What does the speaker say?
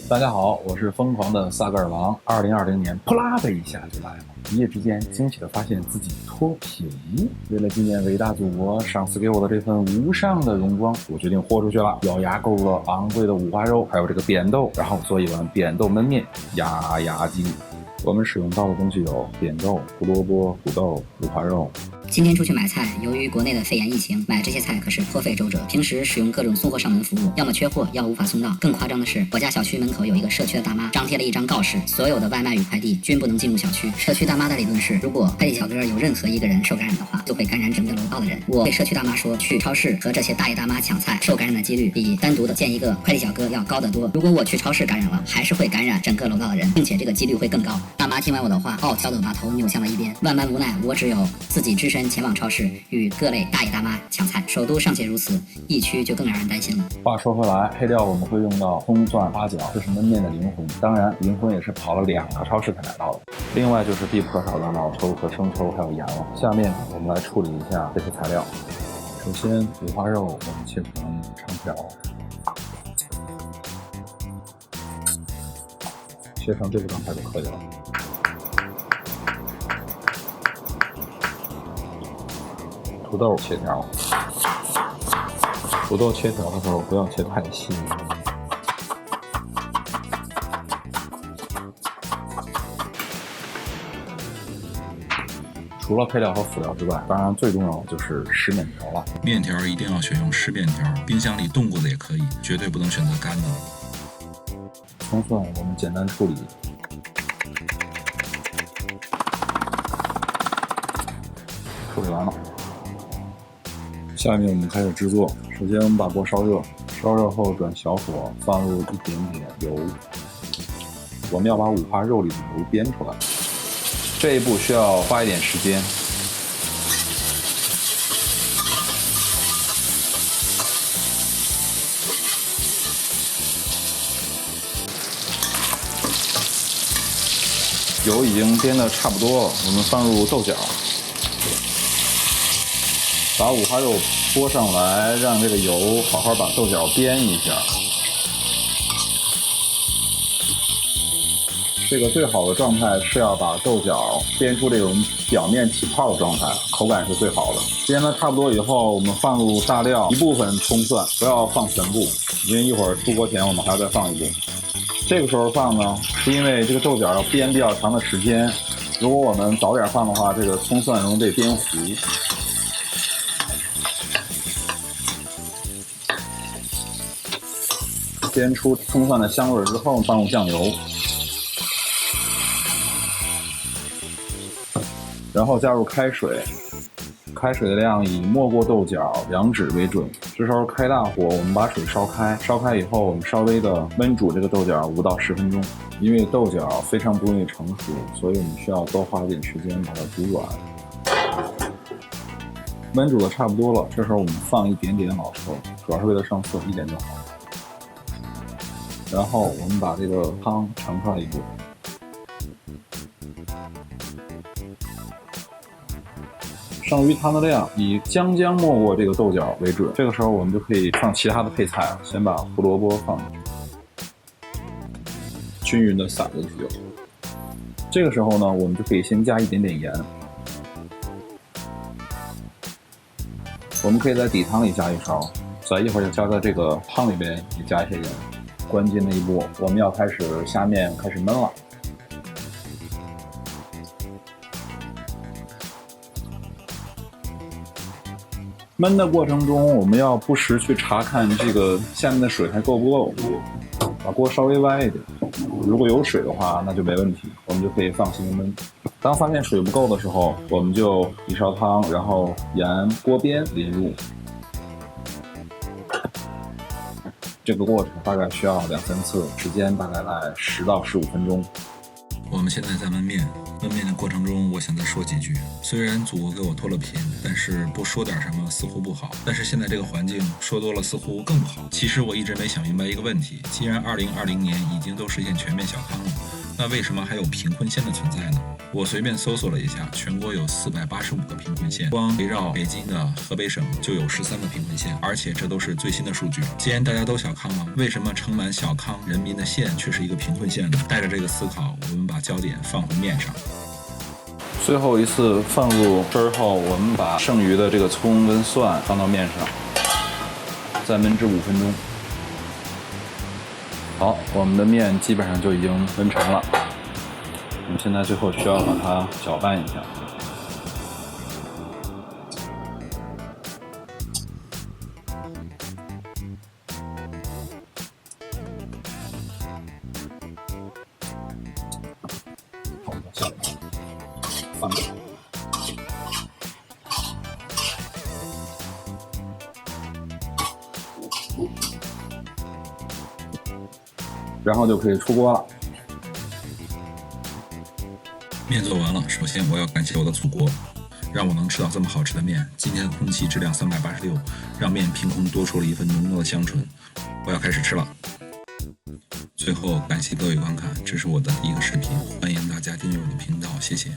大家好，我是疯狂的萨格尔王。2020年扑啦的一下就来了，一夜之间惊喜的发现自己脱贫。为了纪念伟大祖国上次给我的这份无上的荣光，我决定豁出去了，咬牙购入了昂贵的五花肉，还有这个扁豆，然后做一碗扁豆焖面，压压惊。我们使用到的东西有扁豆、胡萝卜、土豆、五花肉。今天出去买菜，由于国内的肺炎疫情，买这些菜可是颇费周折。平时使用各种送货上门服务，要么缺货，要么无法送到。更夸张的是，我家小区门口有一个社区的大妈，张贴了一张告示，所有的外卖与快递均不能进入小区。社区大妈的理论是，如果快递小哥有任何一个人受感染的话，就会感染整个楼道的人。我对社区大妈说，去超市和这些大爷大妈抢菜，受感染的几率比单独的见一个快递小哥要高得多。如果我去超市感染了，还是会感染整个楼道的人，并且这个几率会更高。大妈听完我的话，傲娇的把头扭向了一边。万般无奈，我只有自己只身前往超市与各类大爷大妈抢菜。首都尚且如此，疫区就更让人担心了。话说回来，配料我们会用到葱蒜八角，这是焖面的灵魂。当然，灵魂也是跑了2个超市才买到的。另外就是必不可少的老抽和生抽，还有盐了。下面我们来处理一下这些材料。首先，五花肉我们切成长条，切成这个状态就可以了。土豆切条，土豆切条的时候不要切太细。除了配料和辅料之外，当然最重要的就是湿面条了。面条一定要选用湿面条，冰箱里冻过的也可以，绝对不能选择干的。葱蒜我们简单处理，处理完了。下面我们开始制作。首先我们把锅烧热，烧热后转小火，放入一点点油。我们要把五花肉里的油煸出来，这一步需要花一点时间。油已经煸得差不多了，我们放入豆角。把五花肉拨上来，让这个油好好把豆角煸一下。这个最好的状态是要把豆角煸出这种表面起泡的状态，口感是最好的。煸得差不多以后，我们放入大料，一部分葱蒜，不要放全部，因为一会儿出锅前我们还要再放一部。这个时候放呢，是因为这个豆角要煸比较长的时间，如果我们早点放的话，这个葱蒜容易被煸糊。煸出葱蒜的香味之后，放入酱油，然后加入开水，开水的量以没过豆角2指为准。这时候开大火，我们把水烧开，烧开以后，我们稍微的焖煮这个豆角5到10分钟。因为豆角非常不容易成熟，所以我们需要多花一点时间把它煮软。焖煮的差不多了，这时候我们放一点点老抽，主要是为了上色，一点就好。然后我们把这个汤盛出来一步，剩余汤的量以将没过这个豆角为准。这个时候我们就可以放其他的配菜了。先把胡萝卜放进去，均匀的撒进去就好。这个时候呢，我们就可以先加一点点盐。我们可以在底汤里加一勺，再一会儿就加在这个汤里边也加一些盐。关键的一步，我们要开始下面开始焖了。焖的过程中，我们要不时去查看这个下面的水还够不够，把锅稍微歪一点。如果有水的话，那就没问题，我们就可以放心焖。当发现水不够的时候，我们就一勺汤，然后沿锅边淋入。这个过程大概需要2-3次，时间大概来10到15分钟。我们现在在焖面，焖面的过程中，我想再说几句。虽然祖国给我脱了贫，但是不说点什么似乎不好。但是现在这个环境说多了似乎更不好。其实我一直没想明白一个问题：既然2020年已经都实现全面小康了，那为什么还有贫困县的存在呢？我随便搜索了一下，全国有485个贫困县，光围绕北京的河北省就有13个贫困县，而且这都是最新的数据。既然大家都小康了，为什么盛满小康人民的县却是一个贫困县呢？带着这个思考，我们把焦点放回面上。最后一次放入汁儿后，我们把剩余的这个葱跟蒜放到面上，再焖制5分钟。好，我们的面基本上就已经焖成了。我们现在最后需要把它搅拌一下。放进去。然后就可以出锅了。面做完了，首先我要感谢我的祖国，让我能吃到这么好吃的面。今天的空气质量386，让面凭空多出了一份浓浓的香醇。我要开始吃了。最后感谢各位观看，这是我的第一个视频，欢迎大家订阅我的频道，谢谢。